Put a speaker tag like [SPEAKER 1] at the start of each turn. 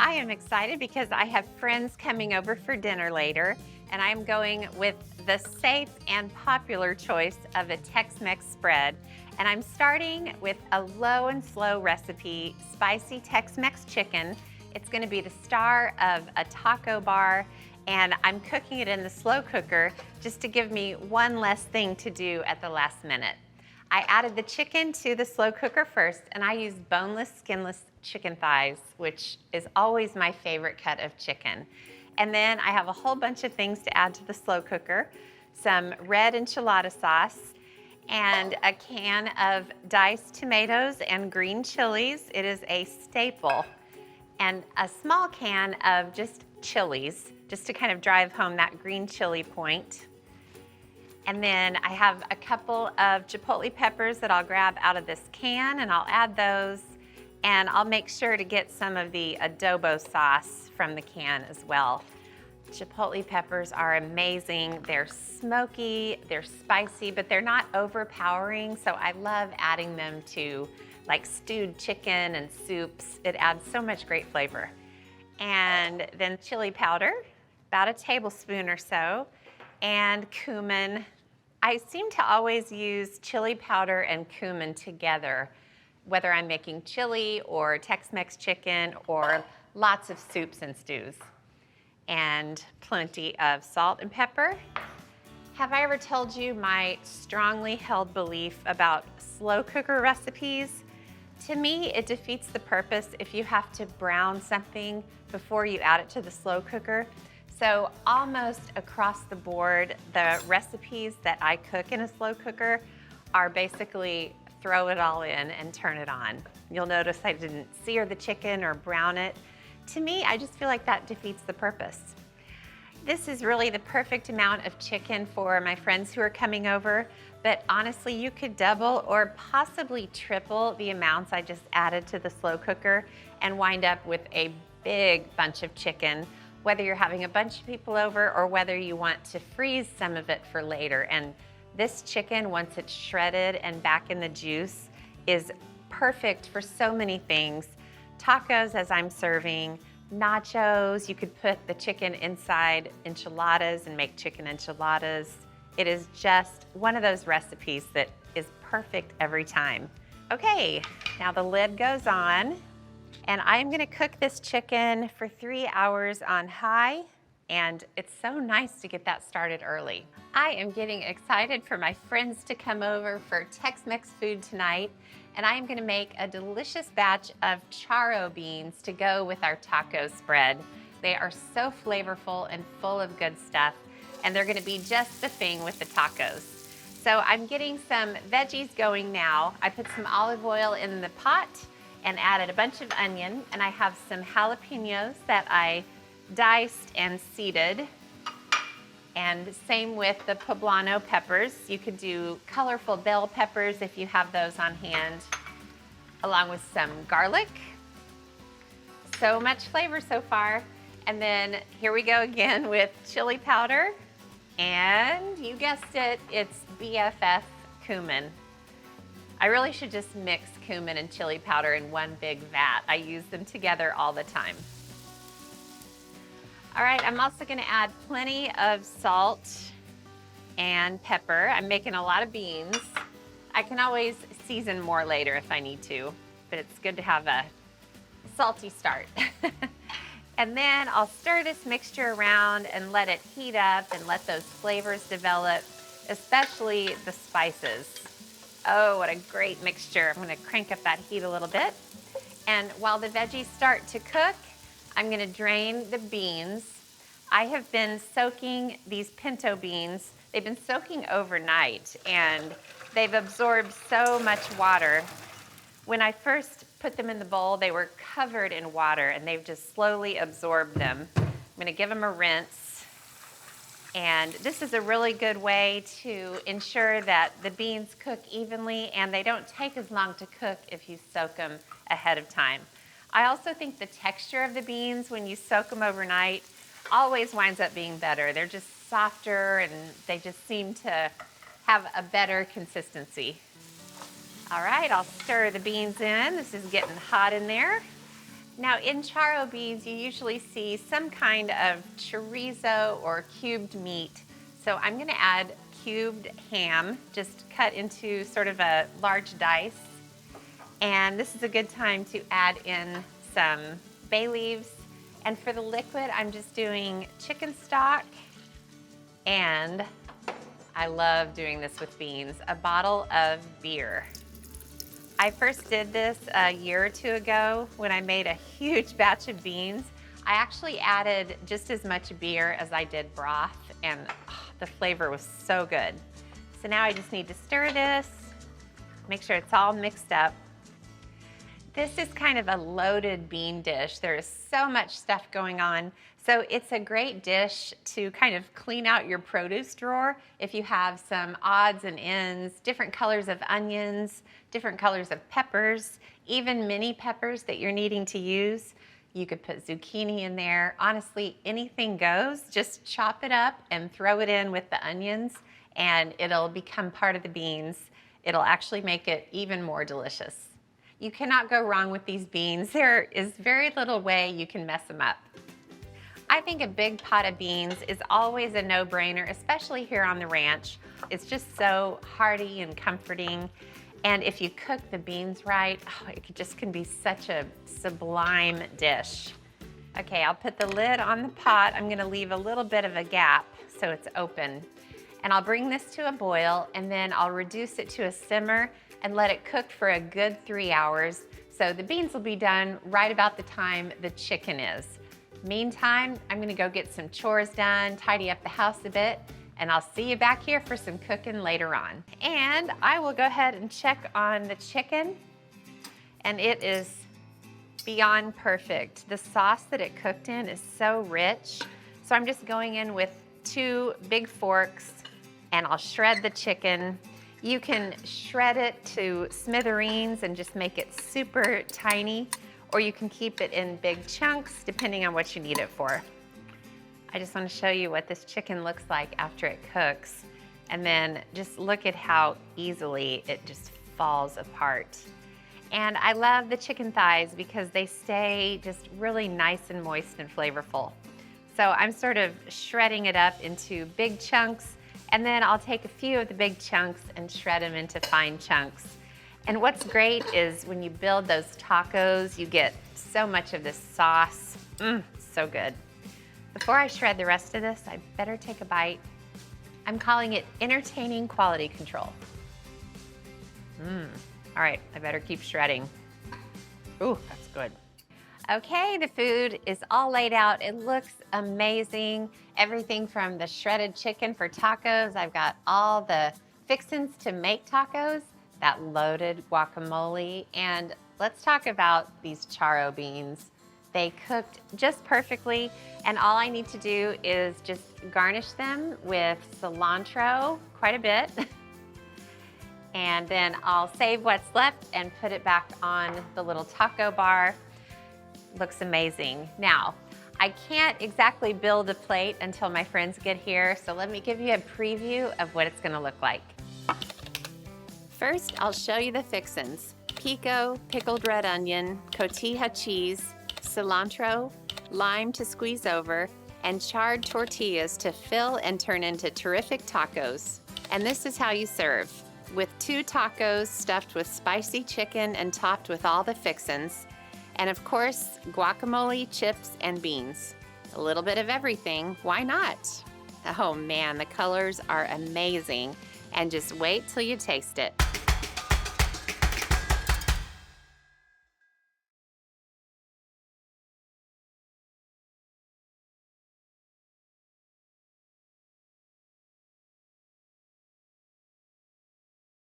[SPEAKER 1] I am excited because I have friends coming over for dinner later, and I'm going with the safe and popular choice of a Tex-Mex spread. And I'm starting with a low and slow recipe, spicy Tex-Mex chicken. It's gonna be the star of a taco bar, and I'm cooking it in the slow cooker just to give me one less thing to do at the last minute. I added the chicken to the slow cooker first, and I used boneless, skinless chicken thighs, which is always my favorite cut of chicken. And then I have a whole bunch of things to add to the slow cooker, some red enchilada sauce, and a can of diced tomatoes and green chilies. It is a staple. And a small can of just chilies, just to kind of drive home that green chili point. And then I have a couple of chipotle peppers that I'll grab out of this can, and I'll add those. And I'll make sure to get some of the adobo sauce from the can as well. Chipotle peppers are amazing. They're smoky, they're spicy, but they're not overpowering. So I love adding them to like stewed chicken and soups. It adds so much great flavor. And then chili powder, about a tablespoon or so, and cumin. I seem to always use chili powder and cumin together, whether I'm making chili or Tex-Mex chicken or lots of soups and stews. And plenty of salt and pepper. Have I ever told you my strongly held belief about slow cooker recipes? To me, it defeats the purpose if you have to brown something before you add it to the slow cooker. So almost across the board, the recipes that I cook in a slow cooker are basically throw it all in and turn it on. You'll notice I didn't sear the chicken or brown it. To me, I just feel like that defeats the purpose. This is really the perfect amount of chicken for my friends who are coming over, but honestly, you could double or possibly triple the amounts I just added to the slow cooker and wind up with a big bunch of chicken, whether you're having a bunch of people over or whether you want to freeze some of it for later. And this chicken, once it's shredded and back in the juice, is perfect for so many things. Tacos, as I'm serving, nachos. You could put the chicken inside enchiladas and make chicken enchiladas. It is just one of those recipes that is perfect every time. Okay, now the lid goes on, and I'm gonna cook this chicken for 3 hours on high, and it's so nice to get that started early. I am getting excited for my friends to come over for Tex-Mex food tonight, and I am gonna make a delicious batch of charro beans to go with our taco spread. They are so flavorful and full of good stuff, and they're gonna be just the thing with the tacos. So I'm getting some veggies going now. I put some olive oil in the pot and added a bunch of onion, and I have some jalapenos that I diced and seeded. And same with the poblano peppers. You could do colorful bell peppers if you have those on hand, along with some garlic. So much flavor so far. And then here we go again with chili powder. And you guessed it, it's BFF cumin. I really should just mix cumin and chili powder in one big vat. I use them together all the time. All right, I'm also gonna add plenty of salt and pepper. I'm making a lot of beans. I can always season more later if I need to, but it's good to have a salty start. And then I'll stir this mixture around and let it heat up and let those flavors develop, especially the spices. Oh, what a great mixture. I'm gonna crank up that heat a little bit. And while the veggies start to cook, I'm gonna drain the beans. I have been soaking these pinto beans. They've been soaking overnight, and they've absorbed so much water. When I first put them in the bowl, they were covered in water, and they've just slowly absorbed them. I'm gonna give them a rinse. And this is a really good way to ensure that the beans cook evenly, and they don't take as long to cook if you soak them ahead of time. I also think the texture of the beans when you soak them overnight always winds up being better. They're just softer, and they just seem to have a better consistency. All right, I'll stir the beans in. This is getting hot in there. Now in charro beans, you usually see some kind of chorizo or cubed meat. So I'm gonna add cubed ham, just cut into sort of a large dice. And this is a good time to add in some bay leaves. And for the liquid, I'm just doing chicken stock, and I love doing this with beans, a bottle of beer. I first did this a year or two ago when I made a huge batch of beans. I actually added just as much beer as I did broth, and the flavor was so good. So now I just need to stir this, make sure it's all mixed up. This is kind of a loaded bean dish. There is so much stuff going on. So it's a great dish to kind of clean out your produce drawer if you have some odds and ends, different colors of onions, different colors of peppers, even mini peppers that you're needing to use. You could put zucchini in there. Honestly, anything goes. Just chop it up and throw it in with the onions, and it'll become part of the beans. It'll actually make it even more delicious. You cannot go wrong with these beans. There is very little way you can mess them up. I think a big pot of beans is always a no-brainer, especially here on the ranch. It's just so hearty and comforting. And if you cook the beans right, it just can be such a sublime dish. Okay, I'll put the lid on the pot. I'm gonna leave a little bit of a gap so it's open. And I'll bring this to a boil, and then I'll reduce it to a simmer and let it cook for a good 3 hours. So the beans will be done right about the time the chicken is. Meantime, I'm gonna go get some chores done, tidy up the house a bit, and I'll see you back here for some cooking later on. And I will go ahead and check on the chicken, and it is beyond perfect. The sauce that it cooked in is so rich. So I'm just going in with 2 big forks, and I'll shred the chicken. You can shred it to smithereens and just make it super tiny, or you can keep it in big chunks depending on what you need it for. I just want to show you what this chicken looks like after it cooks, and then just look at how easily it just falls apart. And I love the chicken thighs because they stay just really nice and moist and flavorful. So I'm sort of shredding it up into big chunks, and then I'll take a few of the big chunks and shred them into fine chunks. And what's great is when you build those tacos, you get so much of this sauce. So good. Before I shred the rest of this, I better take a bite. I'm calling it entertaining quality control. All right, I better keep shredding. Ooh, that's good. Okay, the food is all laid out. It looks amazing. Everything from the shredded chicken for tacos. I've got all the fixins to make tacos, that loaded guacamole, and let's talk about these charro beans. They cooked just perfectly, and all I need to do is just garnish them with cilantro, quite a bit, and then I'll save what's left and put it back on the little taco bar. Looks amazing. Now, I can't exactly build a plate until my friends get here, so let me give you a preview of what it's gonna look like. First, I'll show you the fixins. Pico, pickled red onion, cotija cheese, cilantro, lime to squeeze over, and charred tortillas to fill and turn into terrific tacos. And this is how you serve. With 2 tacos stuffed with spicy chicken and topped with all the fixins. And of course, guacamole, chips, and beans. A little bit of everything, why not? Oh man, the colors are amazing. And just wait till you taste it.